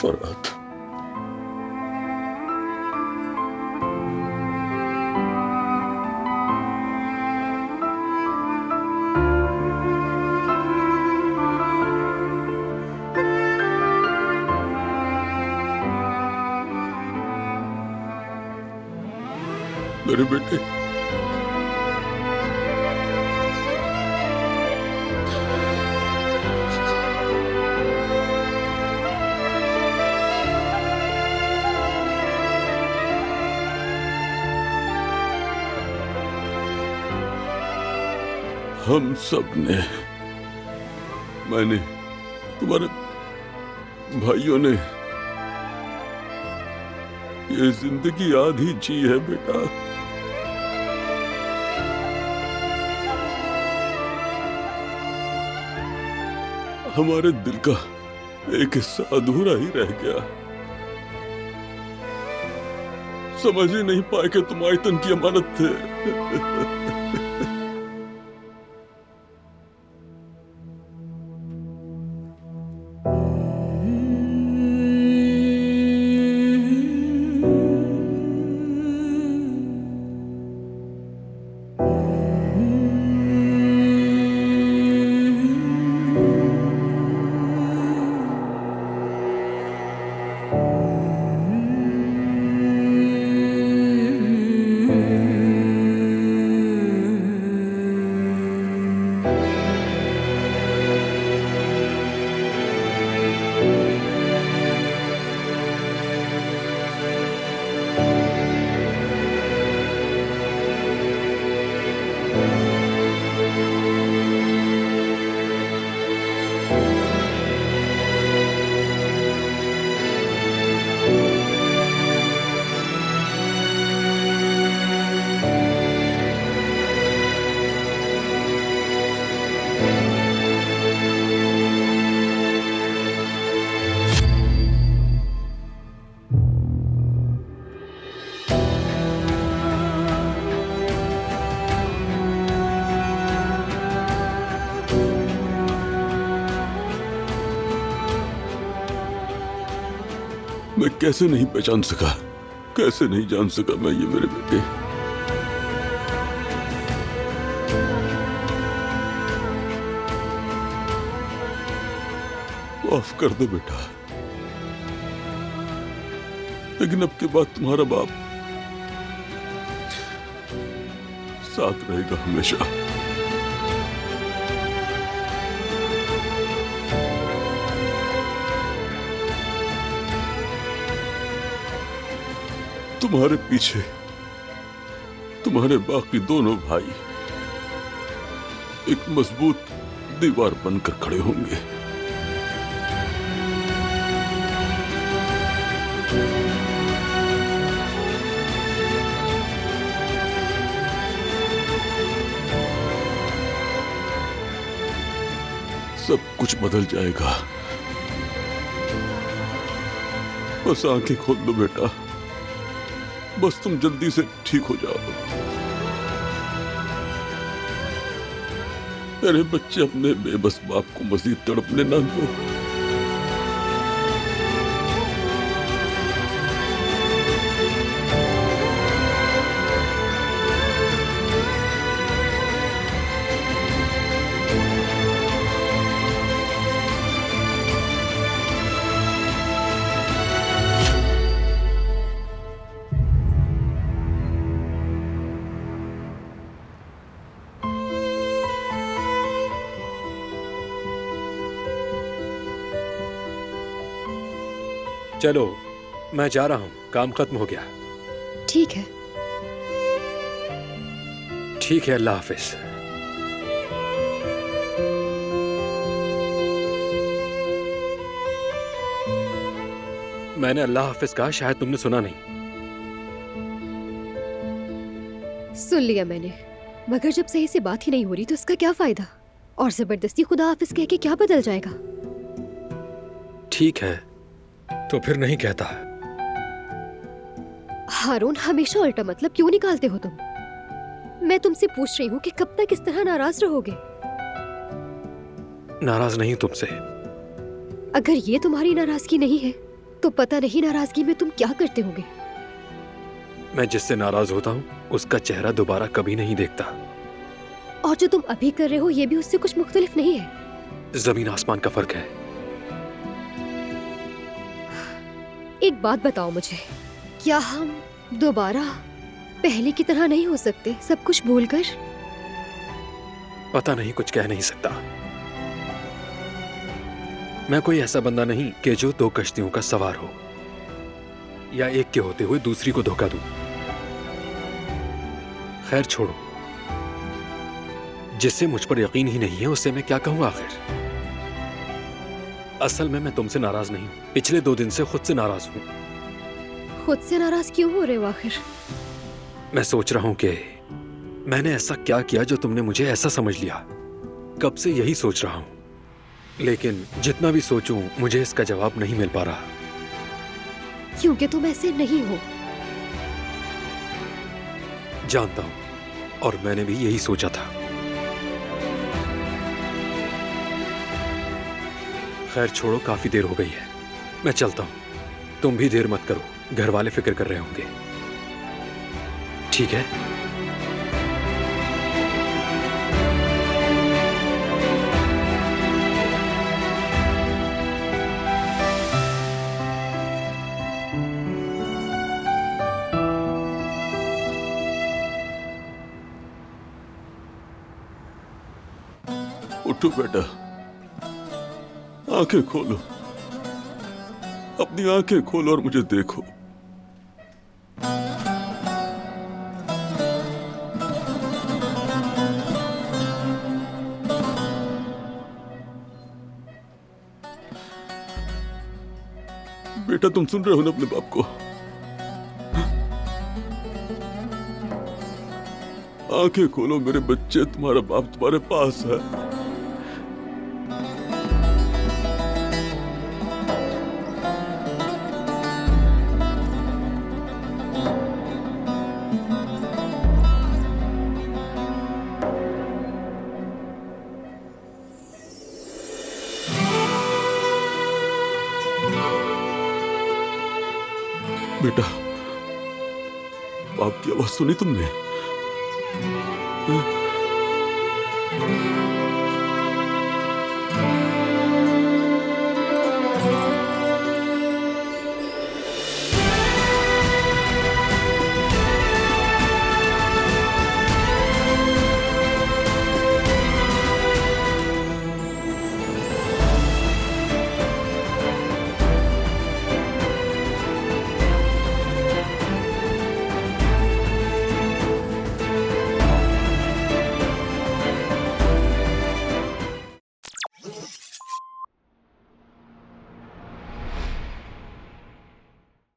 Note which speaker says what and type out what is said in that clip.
Speaker 1: फरहत, मेरे बेटे, हम सब ने, मैंने, तुम्हारे भाइयों ने ये जिंदगी आधी जी है बेटा। हमारे दिल का एक हिस्सा अधूरा ही रह गया। समझ ही नहीं पाए कि तुम आयतन की अमानत थे। मैं कैसे नहीं पहचान सका, कैसे नहीं जान सका मैं ये मेरे बेटे। माफ कर दो बेटा, लेकिन अब के बाद तुम्हारा बाप साथ रहेगा हमेशा। तुम्हारे पीछे तुम्हारे बाकी दोनों भाई एक मजबूत दीवार बनकर खड़े होंगे। सब कुछ बदल जाएगा, बस आंखें खोल दो बेटा, बस तुम जल्दी से ठीक हो जाओ। मेरे बच्चे अपने बेबस बाप को मजीद तड़पने ना दो।
Speaker 2: चलो मैं जा रहा हूँ, काम खत्म हो गया।
Speaker 3: ठीक है।
Speaker 2: ठीक है, अल्लाह हाफिज। मैंने अल्लाह हाफिज कहा, शायद तुमने सुना नहीं।
Speaker 3: सुन लिया मैंने, मगर जब सही से बात ही नहीं हो रही तो इसका क्या फायदा? और जबरदस्ती खुदा हाफिज कह के क्या बदल जाएगा?
Speaker 2: ठीक है, तो फिर नहीं कहता।
Speaker 3: हारून, हमेशा उल्टा मतलब क्यों निकालते हो तुम? मैं तुमसे पूछ रही हूँ कि कब तक इस तरह नाराज रहोगे?
Speaker 2: नाराज नहीं तुमसे।
Speaker 3: अगर ये तुम्हारी नाराजगी नहीं है तो पता नहीं नाराजगी में तुम क्या करते होगे।
Speaker 2: मैं जिससे नाराज होता हूँ उसका चेहरा दोबारा कभी नहीं देखता।
Speaker 3: और जो तुम अभी कर रहे हो ये भी उससे कुछ मुख्तलिफ नहीं है।
Speaker 2: जमीन आसमान का फर्क है।
Speaker 3: एक बात बताओ मुझे, क्या हम दोबारा पहले की तरह नहीं हो सकते, सब कुछ भूलकर?
Speaker 2: पता नहीं, कुछ कह नहीं सकता। मैं कोई ऐसा बंदा नहीं कि जो दो कश्तियों का सवार हो या एक के होते हुए दूसरी को धोखा दूं। खैर छोड़ो, जिससे मुझ पर यकीन ही नहीं है उससे मैं क्या कहूं आखिर। असल में मैं तुमसे नाराज नहीं, पिछले 2 दिन से खुद से नाराज हूं।
Speaker 3: खुद से नाराज क्यों हो रहे हो आखिर?
Speaker 2: मैं सोच रहा हूं कि मैंने ऐसा क्या किया जो तुमने मुझे ऐसा समझ लिया। कब से यही सोच रहा हूं, लेकिन जितना भी सोचूं मुझे इसका जवाब नहीं मिल पा रहा।
Speaker 3: क्योंकि तुम ऐसे नहीं हो।
Speaker 2: जानता हूं, और मैंने भी यही सोचा था। खैर छोड़ो, काफी देर हो गई है, मैं चलता हूं। तुम भी देर मत करो, घर वाले फिक्र कर रहे होंगे। ठीक है?
Speaker 1: उठो बेटा, आंखें खोलो, अपनी आंखें खोलो और मुझे देखो। बेटा तुम सुन रहे हो ना अपने बाप को? आंखें खोलो मेरे बच्चे, तुम्हारा बाप तुम्हारे पास है। बेटा, बाप की आवाज सुनी तुमने? हाँ?